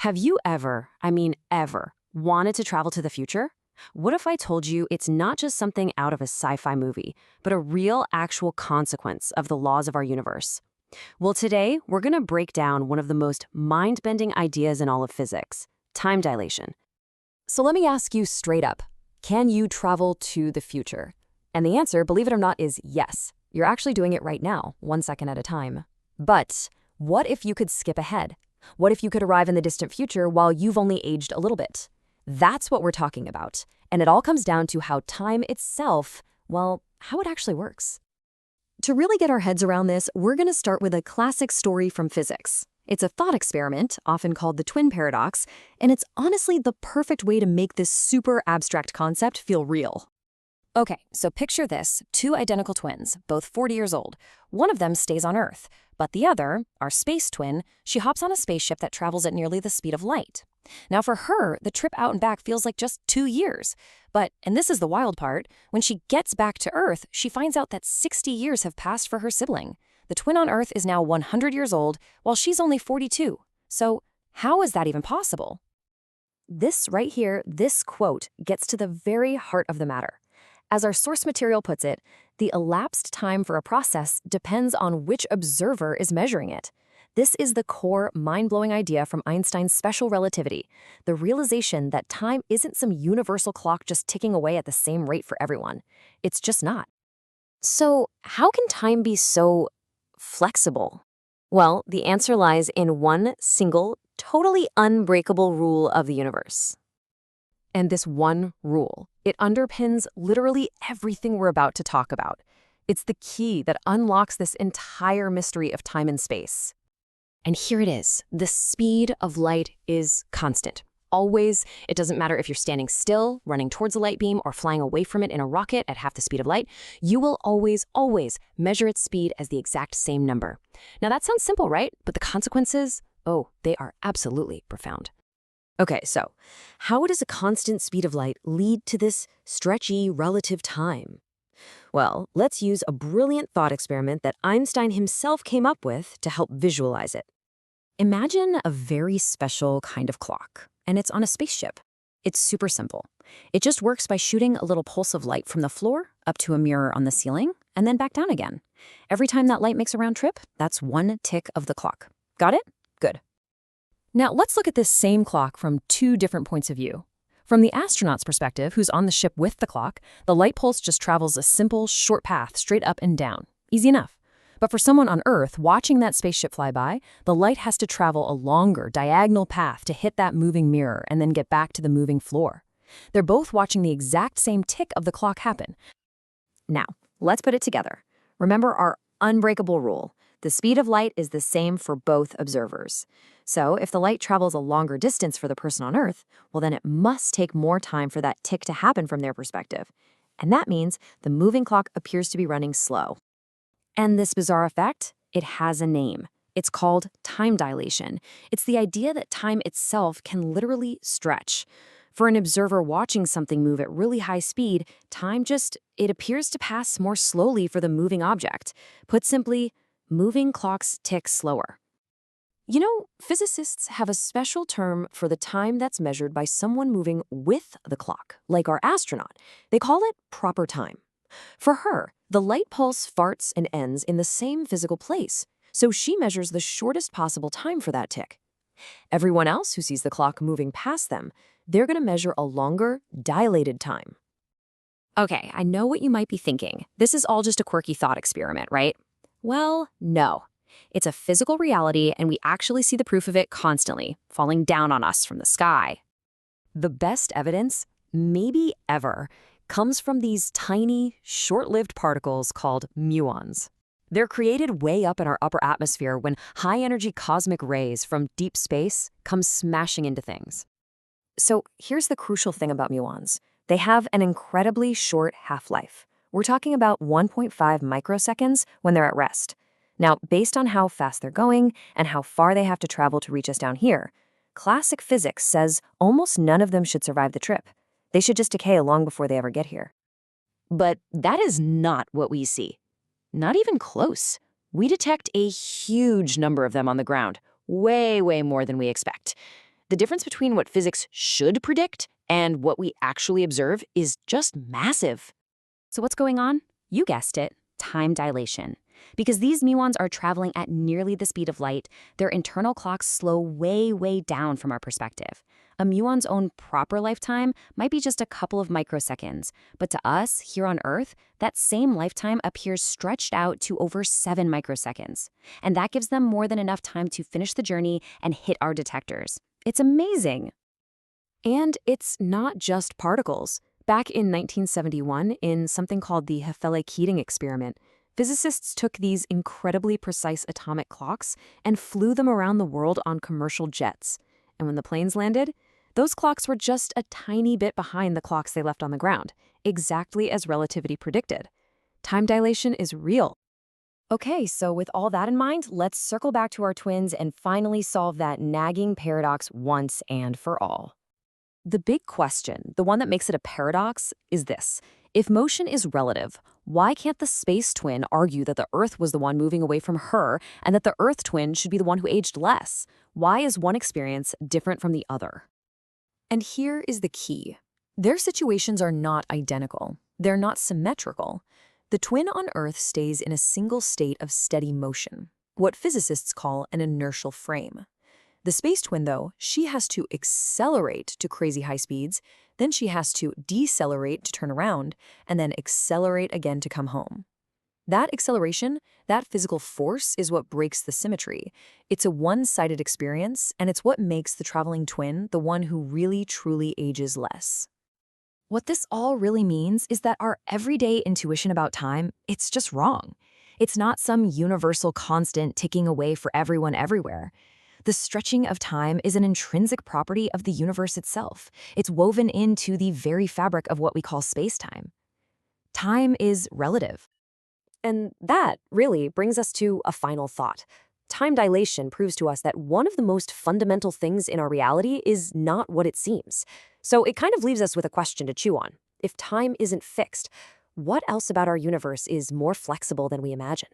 Have you ever, ever, wanted to travel to the future? What if I told you it's not just something out of a sci-fi movie, but a real, actual consequence of the laws of our universe? Well, today, we're going to break down one of the most mind-bending ideas in all of physics, time dilation. So let me ask you straight up, can you travel to the future? And the answer, believe it or not, is yes. You're actually doing it right now, 1 second at a time. But what if you could skip ahead? What if you could arrive in the distant future while you've only aged a little bit? That's what we're talking about. And it all comes down to how time itself, well, how it actually works. To really get our heads around this, we're going to start with a classic story from physics. It's a thought experiment, often called the twin paradox, and it's honestly the perfect way to make this super abstract concept feel real. Okay, so picture this, two identical twins, both 40 years old. One of them stays on Earth, but the other, our space twin, she hops on a spaceship that travels at nearly the speed of light. Now for her, the trip out and back feels like just 2 years. But, and this is the wild part, when she gets back to Earth, she finds out that 60 years have passed for her sibling. The twin on Earth is now 100 years old, while she's only 42. So how is that even possible? This right here, this quote, gets to the very heart of the matter. As our source material puts it, the elapsed time for a process depends on which observer is measuring it. This is the core, mind-blowing idea from Einstein's special relativity, the realization that time isn't some universal clock just ticking away at the same rate for everyone. It's just not. So how can time be so flexible? Well, the answer lies in one single, totally unbreakable rule of the universe. And this one rule, it underpins literally everything we're about to talk about. It's the key that unlocks this entire mystery of time and space. And here it is. The speed of light is constant. Always. It doesn't matter if you're standing still, running towards a light beam, or flying away from it in a rocket at half the speed of light. You will always, always measure its speed as the exact same number. Now that sounds simple, right? But the consequences, oh, they are absolutely profound. Okay, so how does a constant speed of light lead to this stretchy relative time? Well, let's use a brilliant thought experiment that Einstein himself came up with to help visualize it. Imagine a very special kind of clock, and it's on a spaceship. It's super simple. It just works by shooting a little pulse of light from the floor up to a mirror on the ceiling, and then back down again. Every time that light makes a round trip, that's one tick of the clock. Got it? Good. Now, let's look at this same clock from two different points of view. From the astronaut's perspective, who's on the ship with the clock, the light pulse just travels a simple, short path straight up and down. Easy enough. But for someone on Earth watching that spaceship fly by, the light has to travel a longer, diagonal path to hit that moving mirror and then get back to the moving floor. They're both watching the exact same tick of the clock happen. Now, let's put it together. Remember our unbreakable rule. The speed of light is the same for both observers. So if the light travels a longer distance for the person on Earth, well then it must take more time for that tick to happen from their perspective. And that means the moving clock appears to be running slow. And this bizarre effect, it has a name. It's called time dilation. It's the idea that time itself can literally stretch. For an observer watching something move at really high speed, time it appears to pass more slowly for the moving object. Put simply, moving clocks tick slower. You know, physicists have a special term for the time that's measured by someone moving with the clock, like our astronaut. They call it proper time. For her, the light pulse farts and ends in the same physical place, so she measures the shortest possible time for that tick. Everyone else who sees the clock moving past them, they're going to measure a longer, dilated time. Okay, I know what you might be thinking. This is all just a quirky thought experiment, right? Well, no. It's a physical reality, and we actually see the proof of it constantly, falling down on us from the sky. The best evidence, maybe ever, comes from these tiny, short-lived particles called muons. They're created way up in our upper atmosphere when high-energy cosmic rays from deep space come smashing into things. So here's the crucial thing about muons. They have an incredibly short half-life. We're talking about 1.5 microseconds when they're at rest. Now, based on how fast they're going and how far they have to travel to reach us down here, classic physics says almost none of them should survive the trip. They should just decay long before they ever get here. But that is not what we see. Not even close. We detect a huge number of them on the ground, way more than we expect. The difference between what physics should predict and what we actually observe is just massive. So what's going on? You guessed it, time dilation. Because these muons are traveling at nearly the speed of light, their internal clocks slow way, way down from our perspective. A muon's own proper lifetime might be just a couple of microseconds, but to us, here on Earth, that same lifetime appears stretched out to over 7 microseconds. And that gives them more than enough time to finish the journey and hit our detectors. It's amazing. And it's not just particles. Back in 1971, in something called the Heffele-Keating experiment, physicists took these incredibly precise atomic clocks and flew them around the world on commercial jets. And when the planes landed, those clocks were just a tiny bit behind the clocks they left on the ground, exactly as relativity predicted. Time dilation is real. Okay, so with all that in mind, let's circle back to our twins and finally solve that nagging paradox once and for all. The big question, the one that makes it a paradox, is this. If motion is relative, why can't the space twin argue that the Earth was the one moving away from her and that the Earth twin should be the one who aged less? Why is one experience different from the other? And here is the key. Their situations are not identical. They're not symmetrical. The twin on Earth stays in a single state of steady motion, what physicists call an inertial frame. The space twin, though, she has to accelerate to crazy high speeds, then she has to decelerate to turn around, and then accelerate again to come home. That acceleration, that physical force, is what breaks the symmetry. It's a one-sided experience, and it's what makes the traveling twin the one who really truly ages less. What this all really means is that our everyday intuition about time, it's just wrong. It's not some universal constant ticking away for everyone everywhere. The stretching of time is an intrinsic property of the universe itself. It's woven into the very fabric of what we call space-time. Time is relative. And that really brings us to a final thought. Time dilation proves to us that one of the most fundamental things in our reality is not what it seems. So it kind of leaves us with a question to chew on. If time isn't fixed, what else about our universe is more flexible than we imagine?